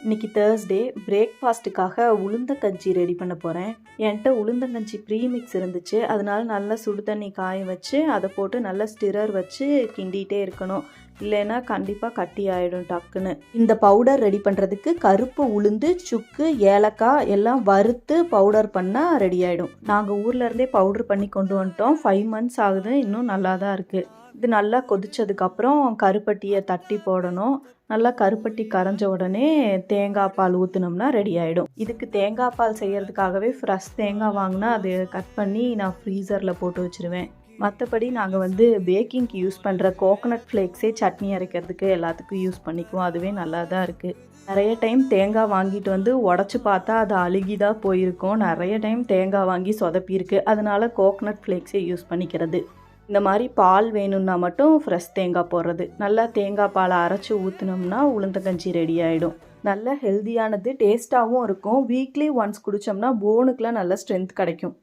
இன்றைக்கி Thursday பிரேக்ஃபாஸ்ட்டுக்காக உளுந்தங்கஞ்சி ready பண்ண போகிறேன். என்கிட்ட உளுந்தங்கஞ்சி ப்ரீமிக்ஸ் இருந்துச்சு. அதனால நல்லா சுடு தண்ணி காய வச்சு அதை போட்டு நல்லா ஸ்டிரர் வச்சு கிண்டிகிட்டே இருக்கணும். இல்லைன்னா கண்டிப்பாக கட்டி ஆகிடும் டக்குன்னு. இந்த பவுடர் ரெடி பண்ணுறதுக்கு கருப்பு உளுந்து, சுக்கு, ஏலக்காய் எல்லாம் வறுத்து பவுடர் பண்ணால் ரெடி ஆகிடும். நாங்கள் ஊர்லேருந்தே பவுடர் பண்ணி கொண்டு வந்துட்டோம். 5 months ஆகுது. இன்னும் நல்லா தான் இருக்குது. இது நல்லா கொதிச்சதுக்கப்புறம் கருப்பட்டியை தட்டி போடணும். நல்லா கருப்பட்டி கரைஞ்ச உடனே தேங்காய் பால் ஊற்றினோம்னா ரெடி ஆகிடும். இதுக்கு தேங்காய் பால் செய்கிறதுக்காகவே ஃப்ரெஷ் தேங்காய் வாங்கினா அது கட் பண்ணி நான் ஃப்ரீசரில் போட்டு வச்சுருவேன். மற்றபடி நாங்கள் பேக்கிங்க்கு யூஸ் பண்ணுற கோகோனட் ஃப்ளேக்ஸே சட்னி அரைக்கிறதுக்கு எல்லாத்துக்கும் யூஸ் பண்ணிக்குவோம். அதுவே நல்லா தான் இருக்குது. நிறைய டைம் தேங்காய் வாங்கிட்டு உடச்சி பார்த்தா அது அழுகி தான் போயிருக்கும். நிறைய டைம் தேங்காய் வாங்கி சொதப்பியிருக்கு. அதனால கோகோனட் ஃப்ளேக்ஸே யூஸ் பண்ணிக்கிறது. இந்த மாதிரி பால் வேணும்னா மட்டும் ஃப்ரெஷ் தேங்காய் போடுறது. நல்லா தேங்காய் பாலை அரைச்சி ஊற்றினோம்னா உளுந்தங்கஞ்சி ரெடி ஆகிடும். நல்ல ஹெல்த்தியானது, டேஸ்ட்டாகவும் இருக்கும். வீக்லி ஒன்ஸ் குடித்தோம்னா போனுக்கெலாம் நல்ல ஸ்ட்ரென்த் கிடைக்கும்.